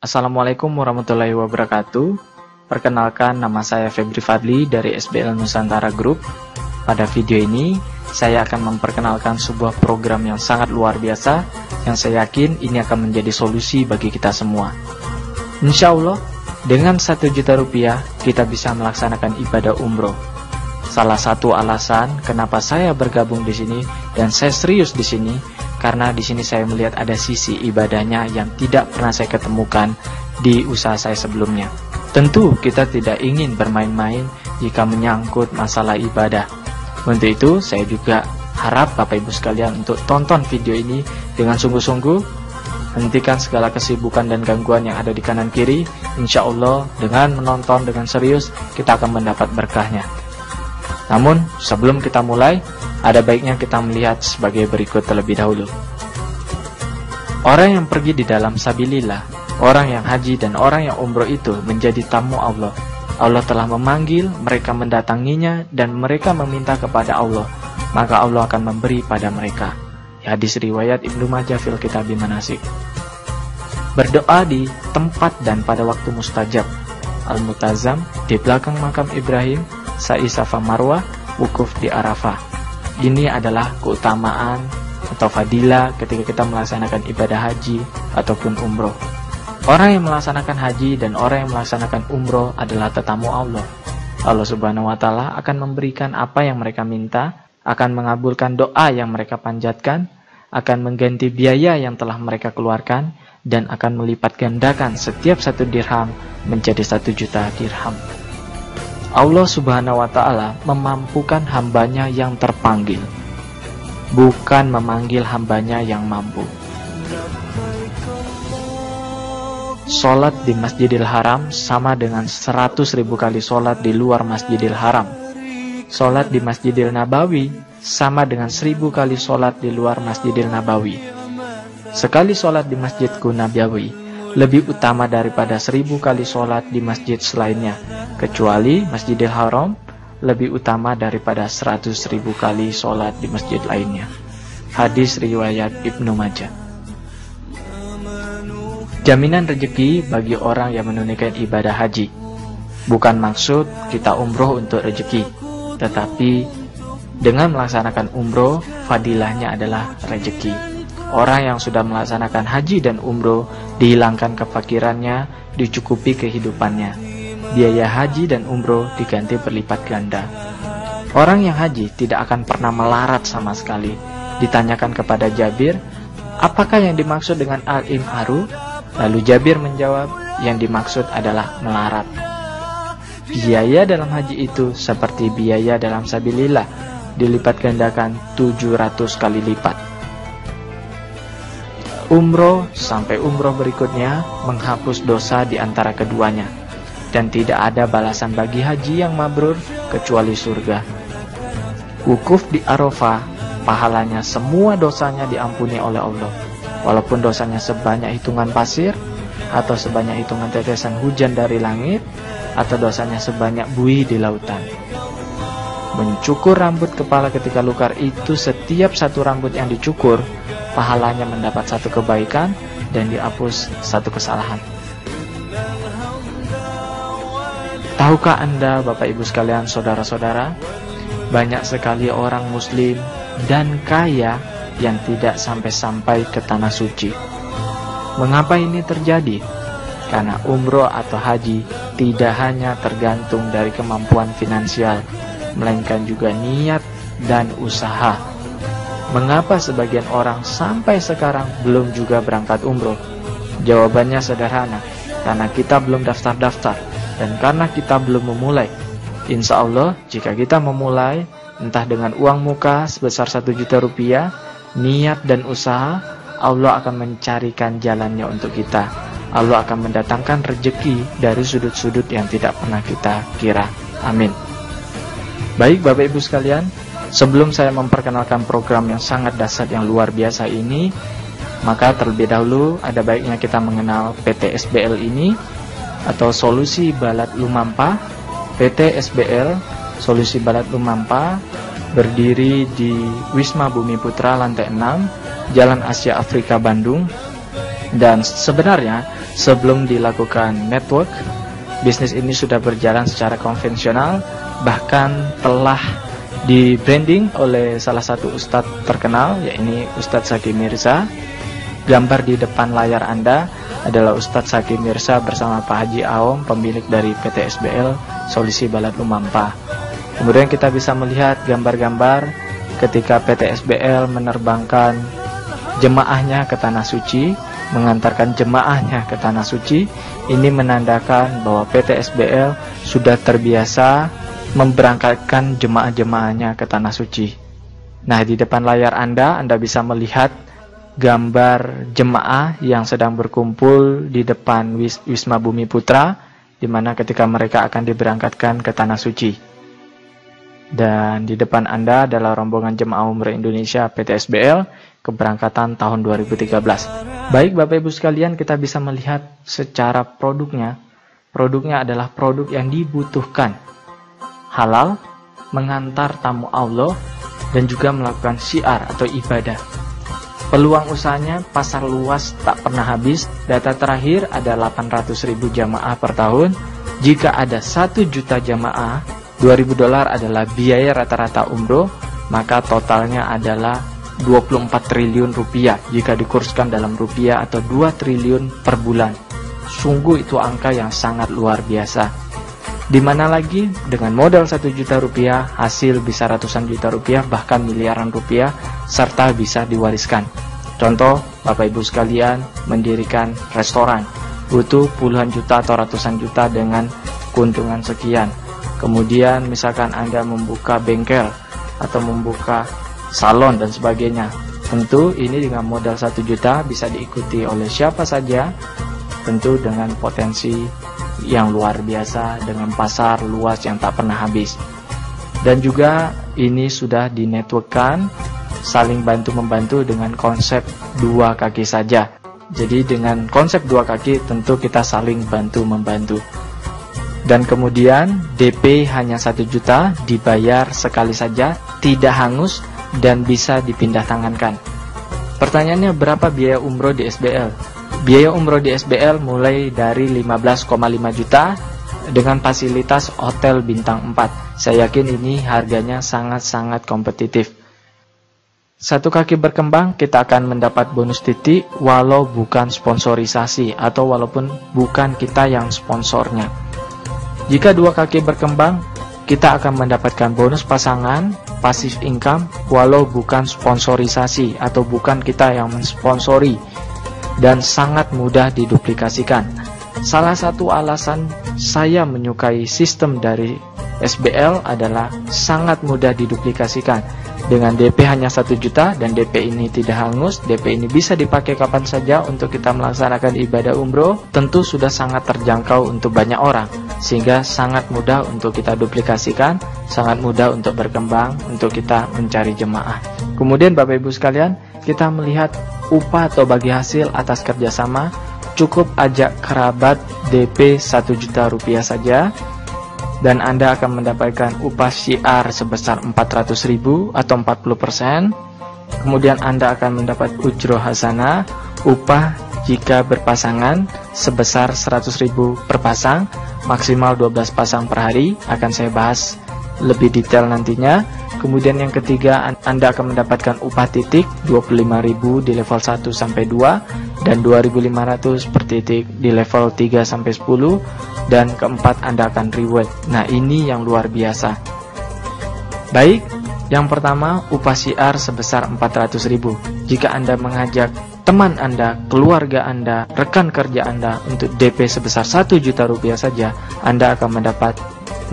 Assalamualaikum warahmatullahi wabarakatuh. Perkenalkan, nama saya Febri Fadli dari SBL Nusantara Group. Pada video ini, saya akan memperkenalkan sebuah program yang sangat luar biasa, yang saya yakin ini akan menjadi solusi bagi kita semua. Insya Allah, dengan 1 juta rupiah, kita bisa melaksanakan ibadah umroh. Salah satu alasan kenapa saya bergabung di sini dan saya serius di sini, karena di sini saya melihat ada sisi ibadahnya yang tidak pernah saya ketemukan di usaha saya sebelumnya. Tentu kita tidak ingin bermain-main jika menyangkut masalah ibadah. Untuk itu saya juga harap Bapak Ibu sekalian untuk tonton video ini dengan sungguh-sungguh. Hentikan segala kesibukan dan gangguan yang ada di kanan kiri. Insya Allah dengan menonton dengan serius kita akan mendapat berkahnya. Namun sebelum kita mulai, ada baiknya kita melihat sebagai berikut terlebih dahulu. Orang yang pergi di dalam sabilillah, orang yang haji dan orang yang umroh itu menjadi tamu Allah. Allah telah memanggil, mereka mendatanginya dan mereka meminta kepada Allah, maka Allah akan memberi pada mereka. Hadis riwayat Ibnu Majah fil Kitab Manasik. Berdoa di tempat dan pada waktu mustajab. Al-Mutazam di belakang makam Ibrahim, sa'i Safa Marwah, wukuf di Arafah. Ini adalah keutamaan atau fadilah ketika kita melaksanakan ibadah haji ataupun umroh. Orang yang melaksanakan haji dan orang yang melaksanakan umroh adalah tetamu Allah. Allah Subhanahu wa Ta'ala akan memberikan apa yang mereka minta, akan mengabulkan doa yang mereka panjatkan, akan mengganti biaya yang telah mereka keluarkan, dan akan melipat gandakan setiap 1 dirham menjadi 1 juta dirham. Allah Subhanahu wa Ta'ala memampukan hambanya yang terpanggil, bukan memanggil hambanya yang mampu. Sholat di Masjidil Haram sama dengan 100.000 kali sholat di luar Masjidil Haram. Sholat di Masjidil Nabawi sama dengan 1000 kali sholat di luar Masjidil Nabawi. Sekali sholat di Masjidku Nabawi lebih utama daripada 1000 kali sholat di masjid selainnya, kecuali Masjidil Haram lebih utama daripada 100.000 kali sholat di masjid lainnya. Hadis riwayat Ibnu Majah. Jaminan rezeki bagi orang yang menunaikan ibadah haji. Bukan maksud kita umroh untuk rezeki, tetapi dengan melaksanakan umroh, fadilahnya adalah rezeki. Orang yang sudah melaksanakan haji dan umroh, dihilangkan kefakirannya, dicukupi kehidupannya. Biaya haji dan umroh diganti berlipat ganda. Orang yang haji tidak akan pernah melarat sama sekali. Ditanyakan kepada Jabir, apakah yang dimaksud dengan al-imharu? Lalu Jabir menjawab, yang dimaksud adalah melarat. Biaya dalam haji itu seperti biaya dalam sabilillah, dilipat gandakan 700 kali lipat. Umroh sampai umroh berikutnya menghapus dosa di antara keduanya, dan tidak ada balasan bagi haji yang mabrur kecuali surga. Wukuf di Arafah, pahalanya semua dosanya diampuni oleh Allah, walaupun dosanya sebanyak hitungan pasir, atau sebanyak hitungan tetesan hujan dari langit, atau dosanya sebanyak buih di lautan. Mencukur rambut kepala ketika lukar itu, setiap 1 rambut yang dicukur, pahalanya mendapat 1 kebaikan dan dihapus 1 kesalahan. Tahukah Anda, Bapak Ibu sekalian, saudara-saudara, banyak sekali orang muslim dan kaya yang tidak sampai-sampai ke tanah suci. Mengapa ini terjadi? Karena umroh atau haji tidak hanya tergantung dari kemampuan finansial, melainkan juga niat dan usaha. Mengapa sebagian orang sampai sekarang belum juga berangkat umroh? Jawabannya sederhana, karena kita belum daftar-daftar, dan karena kita belum memulai. Insya Allah, jika kita memulai, entah dengan uang muka sebesar 1 juta rupiah, niat dan usaha, Allah akan mencarikan jalannya untuk kita. Allah akan mendatangkan rezeki dari sudut-sudut yang tidak pernah kita kira. Amin. Baik Bapak Ibu sekalian, sebelum saya memperkenalkan program yang sangat dahsyat yang luar biasa ini, maka terlebih dahulu ada baiknya kita mengenal PT SBL ini, atau Solusi Balat Lumampa. PT SBL Solusi Balat Lumampa berdiri di Wisma Bumi Putra lantai 6, Jalan Asia Afrika Bandung. Dan sebenarnya sebelum dilakukan network, bisnis ini sudah berjalan secara konvensional, bahkan telah di branding oleh salah satu ustadz terkenal, yaitu Ustadz Zaki Mirza. Gambar di depan layar Anda adalah Ustadz Zaki Mirza bersama Pak Haji Aom, pemilik dari PT SBL Solusi Balad Lumampa. Kemudian kita bisa melihat gambar-gambar ketika PT SBL menerbangkan jemaahnya ke Tanah Suci, mengantarkan jemaahnya ke Tanah Suci. Ini menandakan bahwa PT SBL sudah terbiasa memberangkatkan jemaah-jemaahnya ke Tanah Suci. Nah, di depan layar Anda bisa melihat gambar jemaah yang sedang berkumpul di depan Wisma Bumi Putra, di mana ketika mereka akan diberangkatkan ke Tanah Suci. Dan di depan Anda adalah rombongan jemaah umrah Indonesia PT SBL keberangkatan tahun 2013. Baik Bapak Ibu sekalian, kita bisa melihat secara produknya. Produknya adalah produk yang dibutuhkan, halal, mengantar tamu Allah, dan juga melakukan syiar atau ibadah. Peluang usahanya pasar luas tak pernah habis. Data terakhir ada 800.000 jamaah per tahun. Jika ada 1 juta jamaah, $2.000 adalah biaya rata-rata umroh, maka totalnya adalah 24 triliun rupiah jika dikurskan dalam rupiah, atau 2 triliun per bulan. Sungguh itu angka yang sangat luar biasa. Dimana lagi dengan modal 1 juta rupiah, hasil bisa ratusan juta rupiah, bahkan miliaran rupiah, serta bisa diwariskan. Contoh, Bapak Ibu sekalian mendirikan restoran, butuh puluhan juta atau ratusan juta dengan keuntungan sekian. Kemudian misalkan Anda membuka bengkel atau membuka salon dan sebagainya, tentu ini dengan modal 1 juta bisa diikuti oleh siapa saja, tentu dengan potensi yang luar biasa, dengan pasar luas yang tak pernah habis. Dan juga ini sudah dinetworkkan, saling bantu-membantu dengan konsep 2 kaki saja. Jadi dengan konsep 2 kaki tentu kita saling bantu-membantu. Dan kemudian DP hanya 1 juta, dibayar sekali saja, tidak hangus, dan bisa dipindah tangankan. Pertanyaannya, berapa biaya umroh di SBL? Biaya umroh di SBL mulai dari 15,5 juta dengan fasilitas hotel bintang 4. Saya yakin ini harganya sangat-sangat kompetitif. 1 kaki berkembang, kita akan mendapat bonus titik walau bukan sponsorisasi atau walaupun bukan kita yang sponsornya. Jika 2 kaki berkembang, kita akan mendapatkan bonus pasangan, passive income, walau bukan sponsorisasi atau bukan kita yang mensponsori, dan sangat mudah diduplikasikan. Salah satu alasan saya menyukai sistem dari SBL adalah sangat mudah diduplikasikan. Dengan DP hanya 1 juta dan DP ini tidak hangus, DP ini bisa dipakai kapan saja untuk kita melaksanakan ibadah umroh, tentu sudah sangat terjangkau untuk banyak orang, sehingga sangat mudah untuk kita duplikasikan, sangat mudah untuk berkembang, untuk kita mencari jemaah. Kemudian Bapak Ibu sekalian, kita melihat upah atau bagi hasil atas kerjasama. Cukup ajak kerabat DP 1 juta rupiah saja, dan Anda akan mendapatkan upah syiar sebesar 400.000 atau 40%. Kemudian Anda akan mendapat ujroh hasanah, upah jika berpasangan sebesar 100.000 per pasang, maksimal 12 pasang per hari. Akan saya bahas lebih detail nantinya. Kemudian yang ketiga, Anda akan mendapatkan upah titik 25.000 di level 1 sampai 2 dan 2.500 per titik di level 3 sampai 10, dan keempat Anda akan reward. Nah, ini yang luar biasa. Baik, yang pertama upah syiar sebesar 400.000. Jika Anda mengajak teman Anda, keluarga Anda, rekan kerja Anda untuk DP sebesar 1 juta rupiah saja, Anda akan mendapat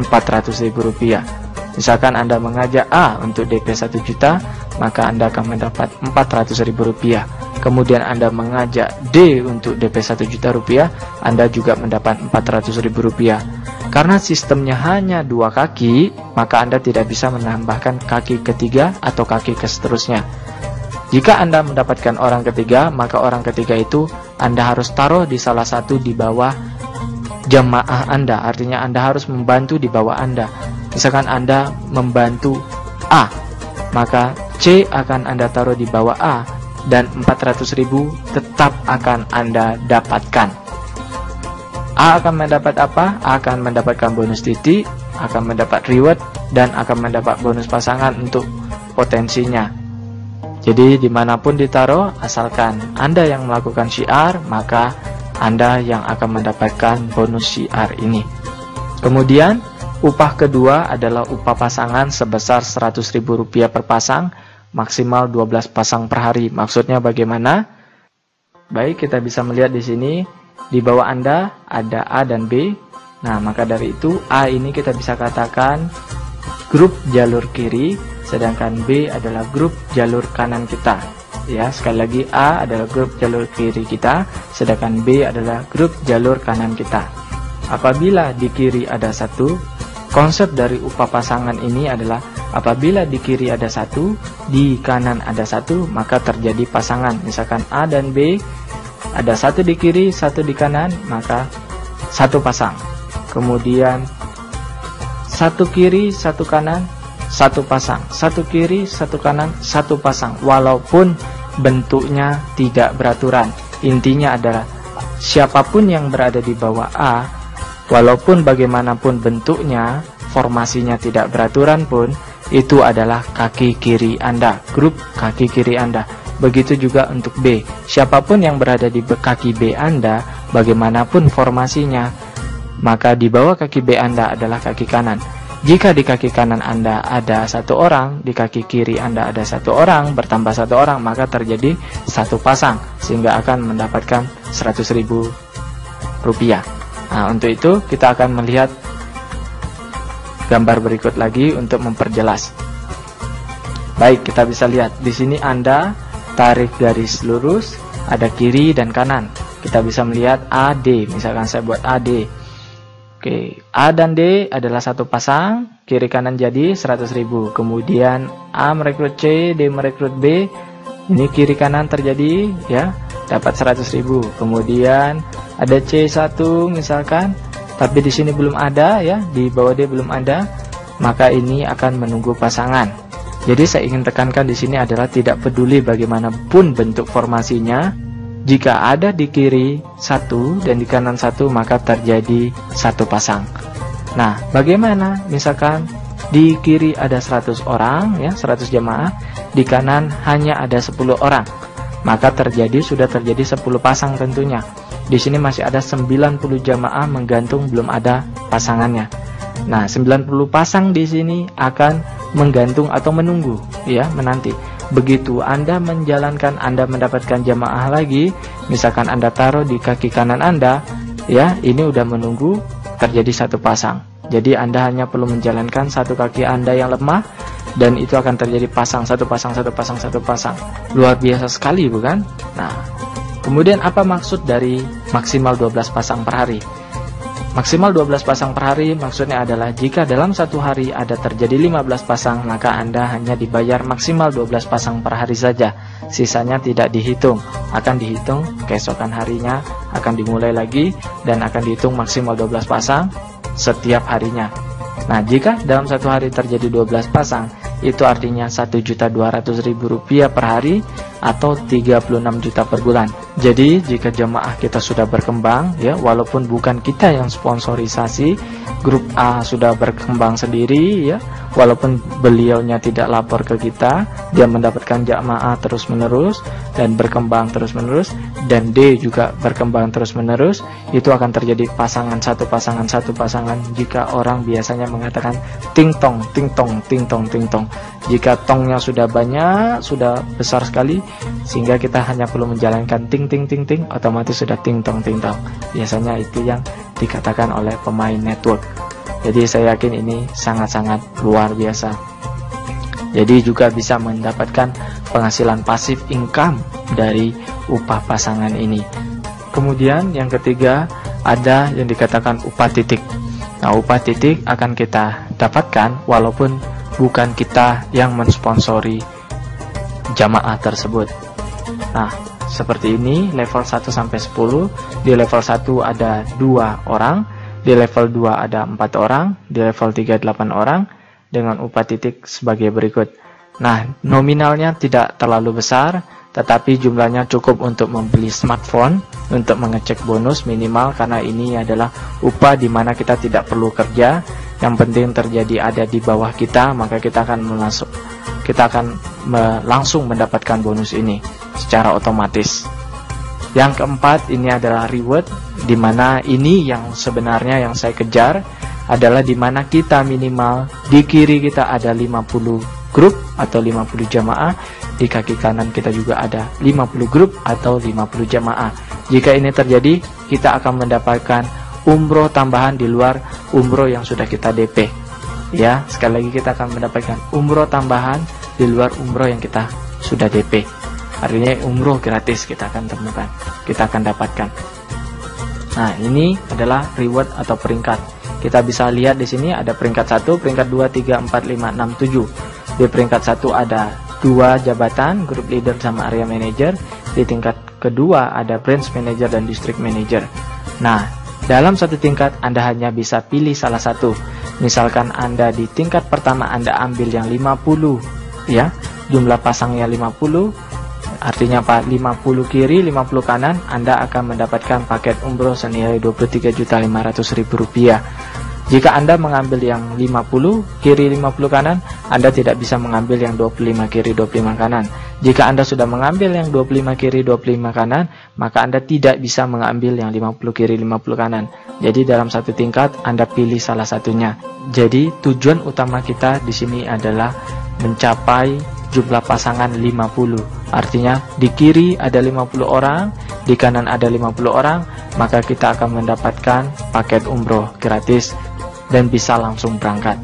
400.000 rupiah. Misalkan Anda mengajak A untuk DP 1 juta, maka Anda akan mendapat 400.000 rupiah. Kemudian Anda mengajak D untuk DP 1 juta rupiah, Anda juga mendapat 400.000 rupiah. Karena sistemnya hanya 2 kaki, maka Anda tidak bisa menambahkan kaki ketiga atau kaki seterusnya. Jika Anda mendapatkan orang ketiga, maka orang ketiga itu Anda harus taruh di salah satu di bawah jamaah Anda. Artinya Anda harus membantu di bawah Anda. Misalkan Anda membantu A, maka C akan Anda taruh di bawah A, dan 400.000 tetap akan Anda dapatkan. A akan mendapat apa? A akan mendapatkan bonus titik, akan mendapat reward, dan akan mendapat bonus pasangan untuk potensinya. Jadi dimanapun ditaruh, asalkan Anda yang melakukan syiar, maka Anda yang akan mendapatkan bonus syiar ini. Kemudian upah kedua adalah upah pasangan sebesar Rp100.000 per pasang, maksimal 12 pasang per hari. Maksudnya bagaimana? Baik, kita bisa melihat di sini di bawah Anda ada A dan B. Nah, maka dari itu A ini kita bisa katakan grup jalur kiri, sedangkan B adalah grup jalur kanan kita. Ya, sekali lagi A adalah grup jalur kiri kita, sedangkan B adalah grup jalur kanan kita. Apabila di kiri ada satu, konsep dari upah pasangan ini adalah apabila di kiri ada satu, di kanan ada satu, maka terjadi pasangan. Misalkan A dan B, ada satu di kiri, satu di kanan, maka satu pasang. Kemudian satu kiri, satu kanan, satu pasang. Satu kiri, satu kanan, satu pasang. Walaupun bentuknya tidak beraturan. Intinya adalah siapapun yang berada di bawah A, walaupun bagaimanapun bentuknya, formasinya tidak beraturan pun, itu adalah kaki kiri Anda, grup kaki kiri Anda. Begitu juga untuk B. Siapapun yang berada di kaki B Anda, bagaimanapun formasinya, maka di bawah kaki B Anda adalah kaki kanan. Jika di kaki kanan Anda ada satu orang, di kaki kiri Anda ada satu orang, bertambah satu orang, maka terjadi satu pasang, sehingga akan mendapatkan Rp100.000. Nah, untuk itu kita akan melihat gambar berikut lagi untuk memperjelas. Baik, kita bisa lihat di sini Anda tarik garis lurus, ada kiri dan kanan. Kita bisa melihat AD, misalkan saya buat AD. Oke, A dan D adalah satu pasang, kiri kanan jadi 100.000. Kemudian A merekrut C, D merekrut B. Ini kiri kanan terjadi, ya, dapat 100.000. Kemudian ada C1 misalkan, tapi di sini belum ada, ya, di bawah D belum ada, maka ini akan menunggu pasangan. Jadi saya ingin tekankan di sini adalah tidak peduli bagaimanapun bentuk formasinya, jika ada di kiri satu dan di kanan satu, maka terjadi satu pasang. Nah, bagaimana misalkan di kiri ada 100 orang, ya, 100 jamaah, di kanan hanya ada 10 orang, maka sudah terjadi 10 pasang tentunya. Di sini masih ada 90 jamaah menggantung, belum ada pasangannya. Nah, 90 pasang di sini akan menggantung atau menunggu, ya, menanti. Begitu Anda menjalankan, Anda mendapatkan jamaah lagi, misalkan Anda taruh di kaki kanan Anda, ya, ini udah menunggu terjadi satu pasang. Jadi Anda hanya perlu menjalankan satu kaki Anda yang lemah, dan itu akan terjadi pasang, satu pasang, satu pasang, satu pasang. Luar biasa sekali, bukan? Nah, kemudian apa maksud dari maksimal 12 pasang per hari? Maksimal 12 pasang per hari maksudnya adalah jika dalam satu hari ada terjadi 15 pasang, maka Anda hanya dibayar maksimal 12 pasang per hari saja. Sisanya tidak dihitung, akan dihitung keesokan harinya, akan dimulai lagi, dan akan dihitung maksimal 12 pasang setiap harinya. Nah, jika dalam satu hari terjadi 12 pasang, itu artinya Rp1.200.000 per hari atau 36 juta per bulan. Jadi jika jemaah kita sudah berkembang, ya, walaupun bukan kita yang sponsorisasi, grup A sudah berkembang sendiri, ya, walaupun beliaunya tidak lapor ke kita, dia mendapatkan jamaah terus menerus dan berkembang terus menerus, dan D juga berkembang terus menerus, itu akan terjadi pasangan satu pasangan satu pasangan. Jika orang biasanya mengatakan ting tong ting tong ting tong ting tong, jika tongnya sudah banyak, sudah besar sekali, sehingga kita hanya perlu menjalankan ting ting ting ting, otomatis sudah ting tong ting tong. Biasanya itu yang dikatakan oleh pemain network. Jadi saya yakin ini sangat-sangat luar biasa. Jadi juga bisa mendapatkan penghasilan pasif income dari upah pasangan ini. Kemudian yang ketiga ada yang dikatakan upah titik. Nah, upah titik akan kita dapatkan walaupun bukan kita yang mensponsori jamaah tersebut. Nah, seperti ini level 1 sampai 10. Di level 1 ada 2 orang, di level 2 ada 4 orang, di level 3 8 orang, dengan upah titik sebagai berikut. Nah, nominalnya tidak terlalu besar, tetapi jumlahnya cukup untuk membeli smartphone, untuk mengecek bonus minimal, karena ini adalah upah di mana kita tidak perlu kerja. Yang penting terjadi ada di bawah kita, maka kita akan langsung mendapatkan bonus ini secara otomatis. Yang keempat, ini adalah reward, di mana ini yang sebenarnya yang saya kejar adalah di mana kita minimal di kiri kita ada 50 grup atau 50 jamaah, di kaki kanan kita juga ada 50 grup atau 50 jamaah. Jika ini terjadi, kita akan mendapatkan umroh tambahan di luar umroh yang sudah kita DP. Ya, sekali lagi kita akan mendapatkan umroh tambahan di luar umroh yang kita sudah DP. Artinya umroh gratis kita akan temukan, kita akan dapatkan. Nah, ini adalah reward atau peringkat. Kita bisa lihat di sini ada peringkat 1, peringkat 2, 3, 4, 5, 6, 7. Di peringkat 1 ada 2 jabatan, group leader sama area manager. Di tingkat kedua ada branch manager dan district manager. Nah, dalam satu tingkat Anda hanya bisa pilih salah satu. Misalkan Anda di tingkat pertama Anda ambil yang 50, ya, jumlah pasangnya 50, artinya Pak 50 kiri 50 kanan, Anda akan mendapatkan paket umroh senilai Rp23.500.000. Jika Anda mengambil yang 50 kiri 50 kanan, Anda tidak bisa mengambil yang 25 kiri 25 kanan. Jika Anda sudah mengambil yang 25 kiri 25 kanan, maka Anda tidak bisa mengambil yang 50 kiri 50 kanan. Jadi dalam satu tingkat Anda pilih salah satunya. Jadi tujuan utama kita di sini adalah mencapai jumlah pasangan 50. Artinya di kiri ada 50 orang, di kanan ada 50 orang, maka kita akan mendapatkan paket umroh gratis dan bisa langsung berangkat.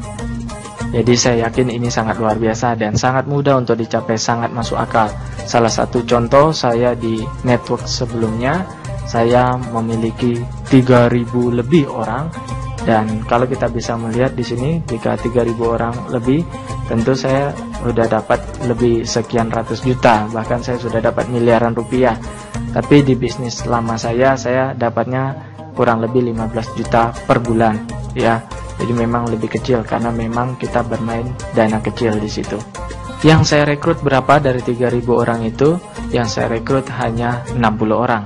Jadi saya yakin ini sangat luar biasa dan sangat mudah untuk dicapai, sangat masuk akal. Salah satu contoh, saya di network sebelumnya saya memiliki 3.000 lebih orang, dan kalau kita bisa melihat di sini, jika 3.000 orang lebih, tentu saya sudah dapat lebih sekian ratus juta, bahkan saya sudah dapat miliaran rupiah. Tapi di bisnis lama saya dapatnya kurang lebih 15 juta per bulan, ya. Jadi memang lebih kecil karena memang kita bermain dana kecil di situ. Yang saya rekrut berapa dari 3.000 orang itu? Yang saya rekrut hanya 60 orang,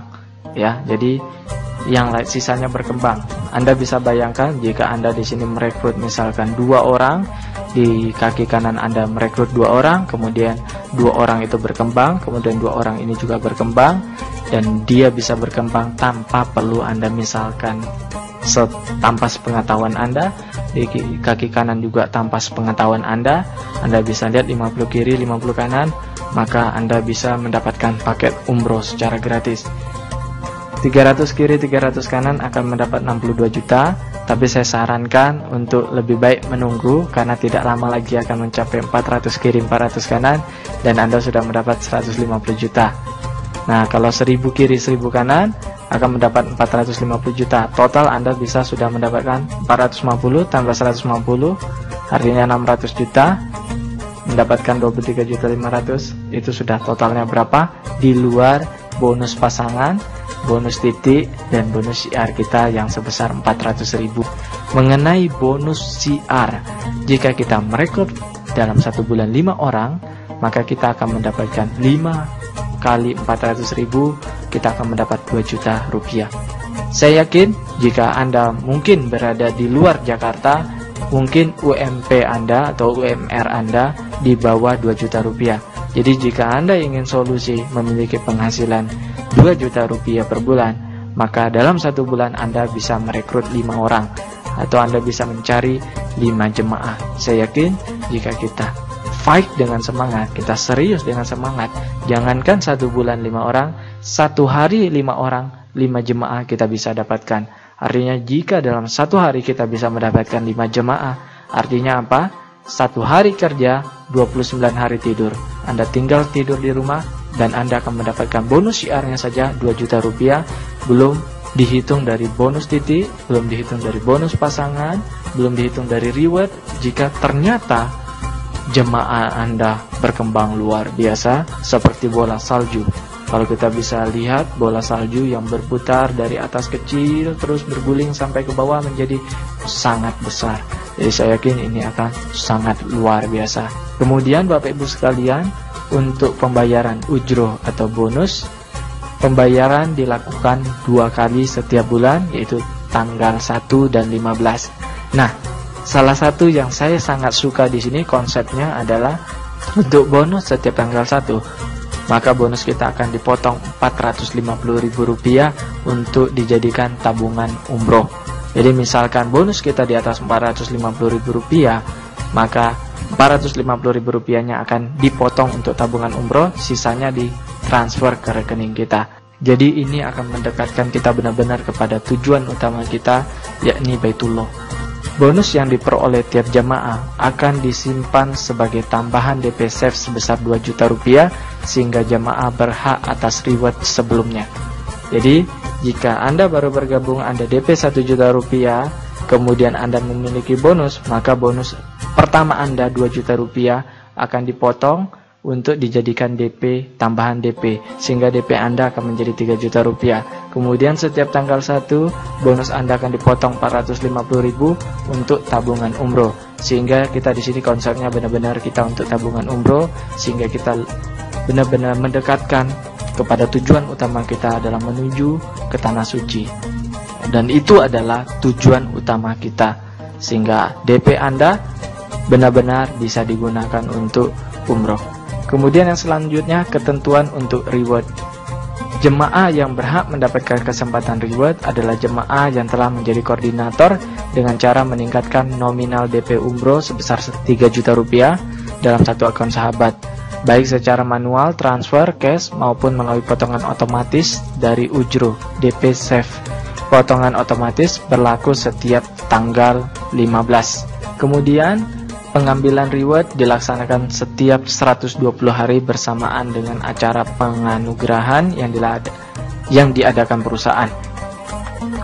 ya. Jadi yang lain sisanya berkembang. Anda bisa bayangkan jika Anda di sini merekrut misalkan 2 orang, di kaki kanan Anda merekrut 2 orang, kemudian 2 orang itu berkembang, kemudian 2 orang ini juga berkembang, dan dia bisa berkembang tanpa perlu Anda misalkan tanpa sepengetahuan Anda, di kaki kanan juga tanpa sepengetahuan Anda bisa lihat 50 kiri 50 kanan, maka Anda bisa mendapatkan paket umroh secara gratis. 300 kiri 300 kanan akan mendapat 62 juta, tapi saya sarankan untuk lebih baik menunggu karena tidak lama lagi akan mencapai 400 kiri 400 kanan dan Anda sudah mendapat 150 juta. Nah, kalau 1000 kiri 1000 kanan akan mendapat 450 juta. Total Anda bisa sudah mendapatkan 450 tambah 150, artinya 600 juta. Mendapatkan 23.500.000, itu sudah totalnya berapa? Di luar bonus pasangan, bonus titik, dan bonus CR kita yang sebesar 400.000. Mengenai bonus CR, jika kita merekrut dalam 1 bulan 5 orang, maka kita akan mendapatkan 5 kali 400.000, kita akan mendapat 2 juta rupiah. Saya yakin jika Anda mungkin berada di luar Jakarta, mungkin UMP Anda atau UMR Anda di bawah 2 juta rupiah. Jadi jika Anda ingin solusi memiliki penghasilan 2 juta rupiah per bulan, maka dalam 1 bulan Anda bisa merekrut 5 orang, atau Anda bisa mencari 5 jemaah. Saya yakin jika kita fight dengan semangat, kita serius dengan semangat, jangankan 1 bulan 5 orang, 1 hari 5 orang, 5 jemaah kita bisa dapatkan. Artinya jika dalam 1 hari kita bisa mendapatkan 5 jemaah, artinya apa? 1 hari kerja, 29 hari tidur. Anda tinggal tidur di rumah dan Anda akan mendapatkan bonus CR-nya saja 2 juta rupiah, belum dihitung dari bonus titik, belum dihitung dari bonus pasangan, belum dihitung dari reward. Jika ternyata jemaah Anda berkembang luar biasa seperti bola salju. Kalau kita bisa lihat bola salju yang berputar dari atas kecil terus berguling sampai ke bawah menjadi sangat besar. Jadi saya yakin ini akan sangat luar biasa. Kemudian Bapak Ibu sekalian, untuk pembayaran ujroh atau bonus, pembayaran dilakukan 2 kali setiap bulan, yaitu tanggal 1 dan 15. Nah, salah satu yang saya sangat suka di sini konsepnya adalah untuk bonus setiap tanggal 1, maka bonus kita akan dipotong Rp450.000 untuk dijadikan tabungan umroh. Jadi misalkan bonus kita di atas Rp450.000, maka Rp450.000-nya akan dipotong untuk tabungan umroh, sisanya ditransfer ke rekening kita. Jadi ini akan mendekatkan kita benar-benar kepada tujuan utama kita, yakni Baitullah. Bonus yang diperoleh tiap jamaah akan disimpan sebagai tambahan DP Safe sebesar Rp2 juta, sehingga jamaah berhak atas reward sebelumnya. Jadi, jika Anda baru bergabung, Anda DP Rp1 juta, kemudian Anda memiliki bonus, maka bonus pertama Anda Rp2 juta akan dipotong untuk dijadikan DP, tambahan DP, sehingga DP Anda akan menjadi Rp3 juta. Kemudian setiap tanggal 1, bonus Anda akan dipotong Rp450.000 untuk tabungan umroh, sehingga kita di sini konsepnya benar-benar kita untuk tabungan umroh, sehingga kita benar-benar mendekatkan kepada tujuan utama kita adalah menuju ke tanah suci, dan itu adalah tujuan utama kita, sehingga DP Anda benar-benar bisa digunakan untuk umroh. Kemudian yang selanjutnya, ketentuan untuk reward. Jemaah yang berhak mendapatkan kesempatan reward adalah jemaah yang telah menjadi koordinator dengan cara meningkatkan nominal DP umroh sebesar Rp3 juta dalam satu akun sahabat, baik secara manual, transfer, cash, maupun melalui potongan otomatis dari ujroh DP Safe. Potongan otomatis berlaku setiap tanggal 15. Kemudian pengambilan reward dilaksanakan setiap 120 hari bersamaan dengan acara penganugerahan yang diadakan perusahaan.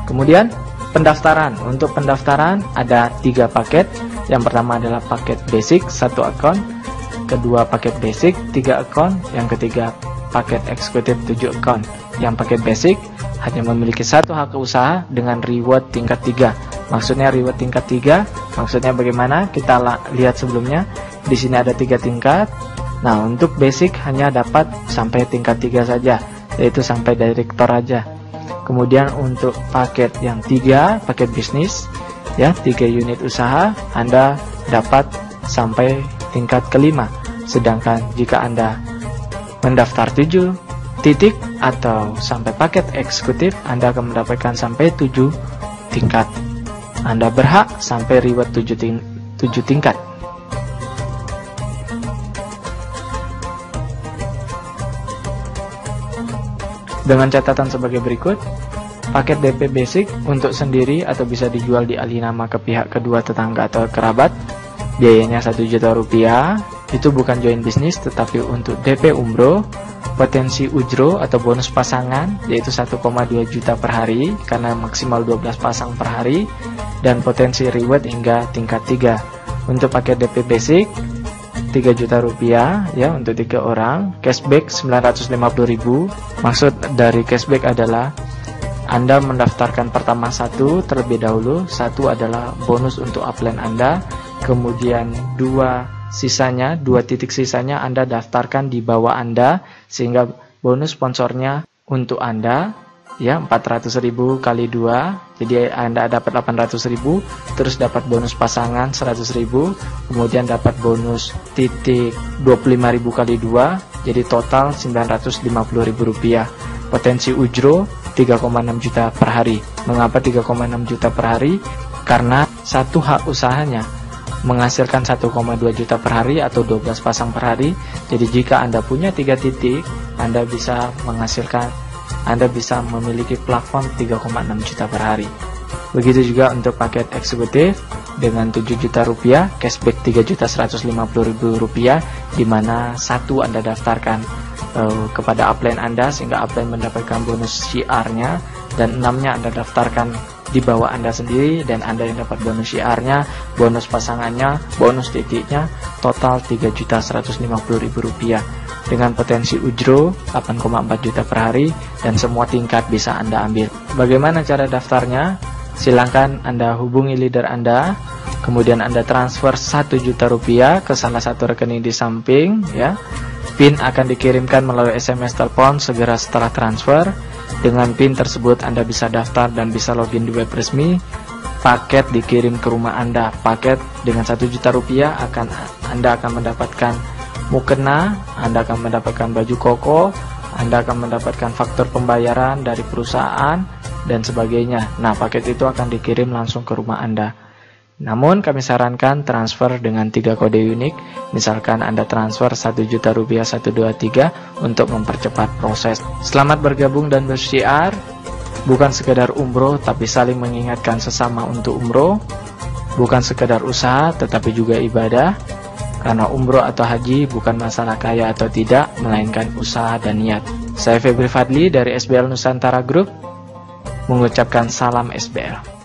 Kemudian pendaftaran. Untuk pendaftaran ada 3 paket. Yang pertama adalah paket basic 1 akun, kedua paket basic 3 akun, yang ketiga paket eksekutif 7 akun. Yang paket basic hanya memiliki 1 hak usaha dengan reward tingkat 3. Maksudnya reward tingkat 3, maksudnya bagaimana? Kita lihat sebelumnya. Di sini ada 3 tingkat. Nah, untuk basic hanya dapat sampai tingkat 3 saja, yaitu sampai direktur aja. Kemudian untuk paket yang 3, paket bisnis, ya, 3 unit usaha, Anda dapat sampai tingkat ke-5. Sedangkan jika Anda mendaftar 7 titik atau sampai paket eksekutif, Anda akan mendapatkan sampai 7 tingkat. Anda berhak sampai reward 7 tingkat. Dengan catatan sebagai berikut, paket DP basic untuk sendiri atau bisa dijual di alih nama ke pihak kedua, tetangga atau kerabat, biayanya Rp1 juta. Itu bukan join bisnis, tetapi untuk DP umroh. Potensi ujroh atau bonus pasangan yaitu 1,2 juta per hari karena maksimal 12 pasang per hari, dan potensi reward hingga tingkat 3. Untuk paket DP basic Rp3 juta ya, untuk 3 orang. Cashback Rp950.000. Maksud dari cashback adalah Anda mendaftarkan pertama 1 terlebih dahulu. 1 adalah bonus untuk upline Anda, kemudian 2 titik sisanya Anda daftarkan di bawah Anda, sehingga bonus sponsornya untuk Anda, ya, 400.000 kali 2, jadi Anda dapat 800.000, terus dapat bonus pasangan 100.000, kemudian dapat bonus titik 25.000 kali 2, jadi total Rp950.000. Potensi ujroh 3,6 juta per hari. Mengapa 3,6 juta per hari? Karena 1 hak usahanya menghasilkan 1,2 juta per hari atau 12 pasang per hari. Jadi jika Anda punya 3 titik, Anda bisa memiliki plafon 3,6 juta per hari. Begitu juga untuk paket eksekutif dengan Rp7 juta, cashback Rp3.150.000, di mana 1 Anda daftarkan kepada upline Anda sehingga upline mendapatkan bonus syiarnya, dan 6-nya Anda daftarkan di bawah Anda sendiri dan Anda yang dapat bonus syiarnya, bonus pasangannya, bonus titiknya, total Rp3.150.000 dengan potensi ujroh 8,4 juta per hari, dan semua tingkat bisa Anda ambil. Bagaimana cara daftarnya? Silahkan Anda hubungi leader Anda kemudian Anda transfer 1 juta rupiah ke salah satu rekening di samping, ya. PIN akan dikirimkan melalui SMS telepon segera setelah transfer. Dengan PIN tersebut Anda bisa daftar dan bisa login di web resmi. Paket dikirim ke rumah Anda. Paket dengan 1 juta rupiah Anda akan mendapatkan mukena, Anda akan mendapatkan baju koko, Anda akan mendapatkan faktur pembayaran dari perusahaan, dan sebagainya. Nah, paket itu akan dikirim langsung ke rumah Anda. Namun, kami sarankan transfer dengan 3 kode unik. Misalkan Anda transfer 1 juta rupiah 123 untuk mempercepat proses. Selamat bergabung dan bersyiar. Bukan sekedar umroh, tapi saling mengingatkan sesama untuk umroh. Bukan sekedar usaha, tetapi juga ibadah. Karena umroh atau haji bukan masalah kaya atau tidak, melainkan usaha dan niat. Saya Febri Fadli dari SBL Nusantara Group mengucapkan salam SBL.